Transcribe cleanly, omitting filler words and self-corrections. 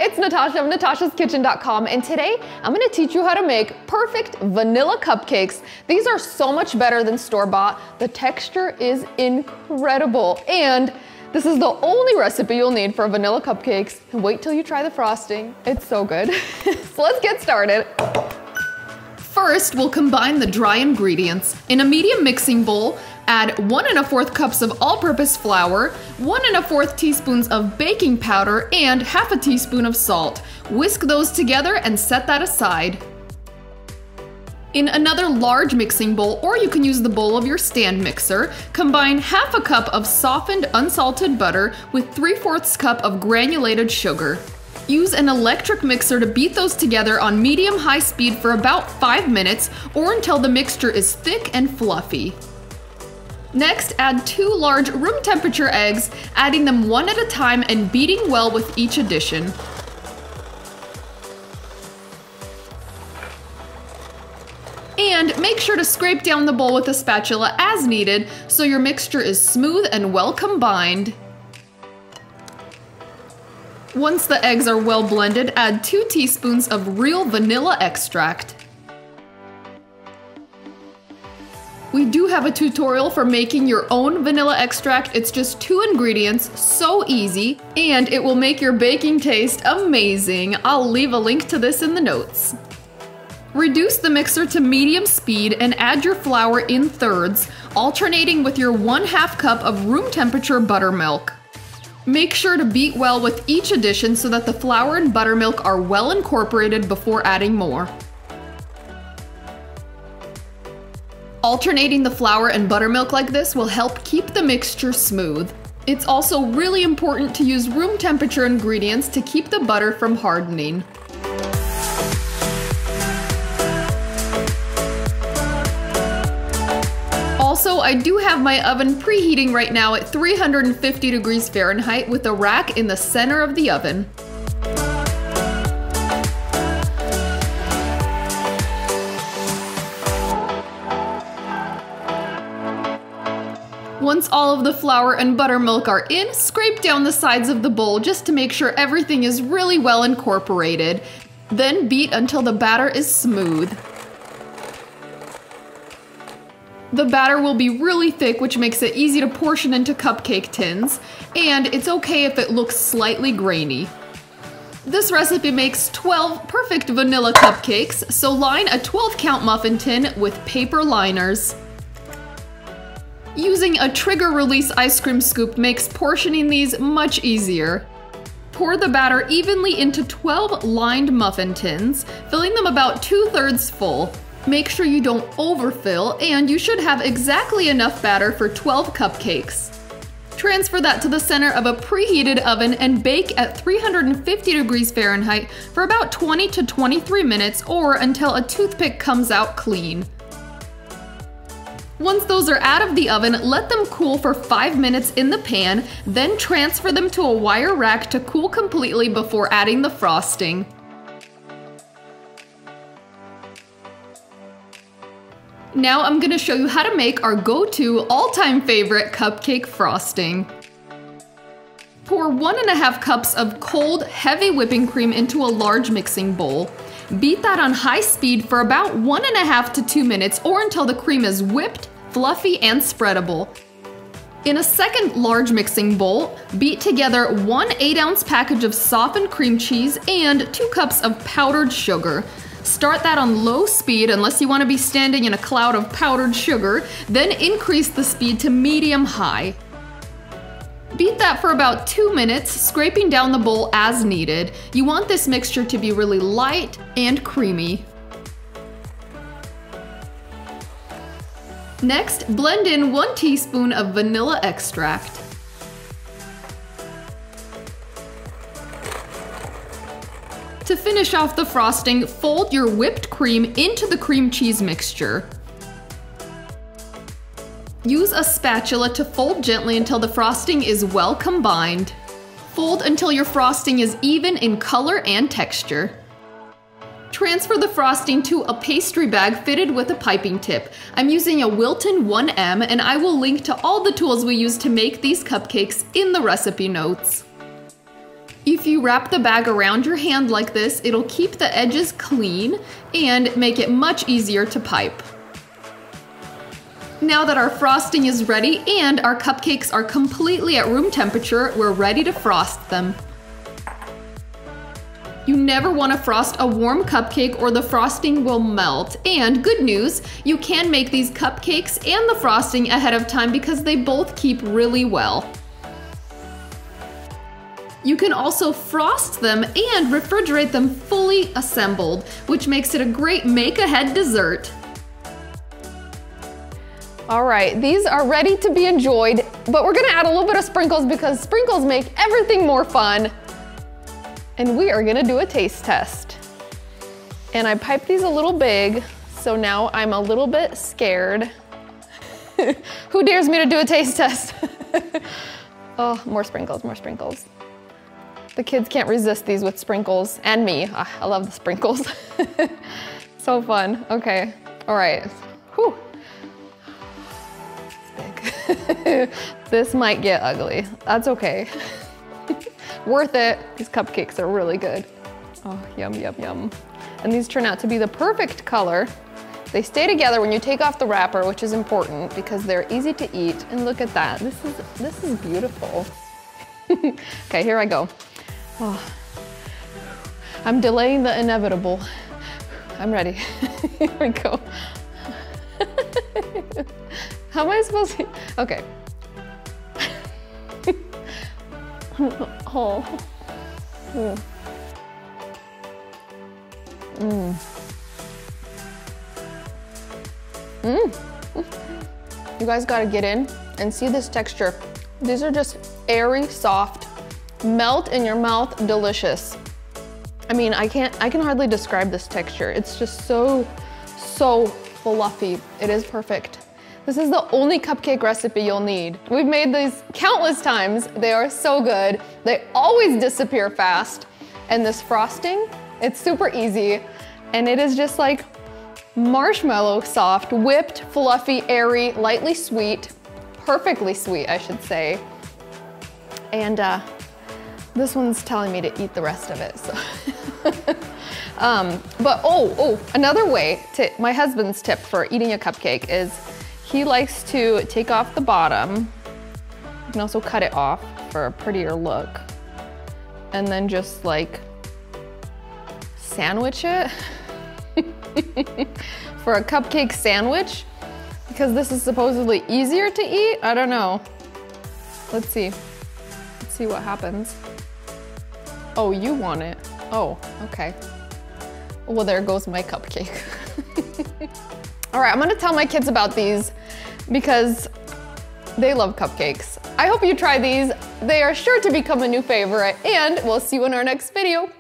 it's Natasha of natashaskitchen.com, and today I'm gonna teach you how to make perfect vanilla cupcakes. These are so much better than store-bought. The texture is incredible, and this is the only recipe you'll need for vanilla cupcakes. And wait till you try the frosting. It's so good. So let's get started. First, we'll combine the dry ingredients. In a medium mixing bowl, add 1 1/4 cups of all-purpose flour, 1 1/4 teaspoons of baking powder, and 1/2 teaspoon of salt. Whisk those together and set that aside. In another large mixing bowl, or you can use the bowl of your stand mixer, combine 1/2 cup of softened unsalted butter with 3/4 cup of granulated sugar. Use an electric mixer to beat those together on medium-high speed for about 5 minutes or until the mixture is thick and fluffy. Next, add 2 large room temperature eggs, adding them one at a time and beating well with each addition. And make sure to scrape down the bowl with a spatula as needed so your mixture is smooth and well combined. Once the eggs are well blended, add 2 teaspoons of real vanilla extract. We do have a tutorial for making your own vanilla extract. It's just 2 ingredients, so easy, and it will make your baking taste amazing. I'll leave a link to this in the notes. Reduce the mixer to medium speed and add your flour in thirds, alternating with your 1/2 cup of room temperature buttermilk. Make sure to beat well with each addition so that the flour and buttermilk are well incorporated before adding more. Alternating the flour and buttermilk like this will help keep the mixture smooth. It's also really important to use room temperature ingredients to keep the butter from hardening. Also, I do have my oven preheating right now at 350 degrees Fahrenheit with a rack in the center of the oven. Once all of the flour and buttermilk are in, scrape down the sides of the bowl just to make sure everything is really well incorporated. Then beat until the batter is smooth. The batter will be really thick, which makes it easy to portion into cupcake tins, and it's okay if it looks slightly grainy. This recipe makes 12 perfect vanilla cupcakes, so line a 12-count muffin tin with paper liners. Using a trigger release ice cream scoop makes portioning these much easier. Pour the batter evenly into 12 lined muffin tins, filling them about 2/3 full. Make sure you don't overfill, and you should have exactly enough batter for 12 cupcakes. Transfer that to the center of a preheated oven and bake at 350 degrees Fahrenheit for about 20 to 23 minutes or until a toothpick comes out clean. Once those are out of the oven, let them cool for 5 minutes in the pan, then transfer them to a wire rack to cool completely before adding the frosting. Now I'm going to show you how to make our go-to all-time favorite cupcake frosting. Pour 1 1/2 cups of cold, heavy whipping cream into a large mixing bowl. Beat that on high speed for about 1 1/2 to 2 minutes or until the cream is whipped, fluffy, and spreadable. In a second large mixing bowl, beat together 1 8-ounce package of softened cream cheese and 2 cups of powdered sugar. Start that on low speed unless you want to be standing in a cloud of powdered sugar, then increase the speed to medium-high. Beat that for about 2 minutes, scraping down the bowl as needed. You want this mixture to be really light and creamy. Next, blend in 1 teaspoon of vanilla extract. To finish off the frosting, fold your whipped cream into the cream cheese mixture. Use a spatula to fold gently until the frosting is well combined. Fold until your frosting is even in color and texture. Transfer the frosting to a pastry bag fitted with a piping tip. I'm using a Wilton 1M, and I will link to all the tools we use to make these cupcakes in the recipe notes. You If you wrap the bag around your hand like this, it'll keep the edges clean and make it much easier to pipe. Now that our frosting is ready and our cupcakes are completely at room temperature, we're ready to frost them. You never want to frost a warm cupcake or the frosting will melt. And good news, you can make these cupcakes and the frosting ahead of time because they both keep really well. You can also frost them and refrigerate them fully assembled, which makes it a great make-ahead dessert. All right, these are ready to be enjoyed, but we're gonna add a little bit of sprinkles because sprinkles make everything more fun. And we are gonna do a taste test. And I piped these a little big, so now I'm a little bit scared. Who dares me to do a taste test? Oh, more sprinkles, more sprinkles. The kids can't resist these with sprinkles, and me. I love the sprinkles. So fun, okay. All right, whew. It's big. This might get ugly, that's okay. Worth it, these cupcakes are really good. Oh, yum, yum, yum. And these turn out to be the perfect color. They stay together when you take off the wrapper, which is important because they're easy to eat. And look at that, this is beautiful. Okay, here I go. Oh, I'm delaying the inevitable. I'm ready. Here we go. How am I supposed to? Okay. Oh. Mm. Mm. Mm. You guys gotta get in and see this texture. These are just airy, soft, melt in your mouth, delicious. I mean, I can hardly describe this texture. It's just so fluffy. It is perfect. This is the only cupcake recipe you'll need. We've made these countless times. They are so good. They always disappear fast. And this frosting, it's super easy. And it is just like marshmallow soft, whipped, fluffy, airy, lightly sweet, perfectly sweet, I should say. And this one's telling me to eat the rest of it, so. But another way my husband's tip for eating a cupcake is he likes to take off the bottom. You can also cut it off for a prettier look. And then just like sandwich it for a cupcake sandwich, because this is supposedly easier to eat. I don't know. Let's see. Let's see what happens. Oh, you want it. Oh, okay. Well, there goes my cupcake. All right, I'm gonna tell my kids about these because they love cupcakes. I hope you try these. They are sure to become a new favorite, and we'll see you in our next video.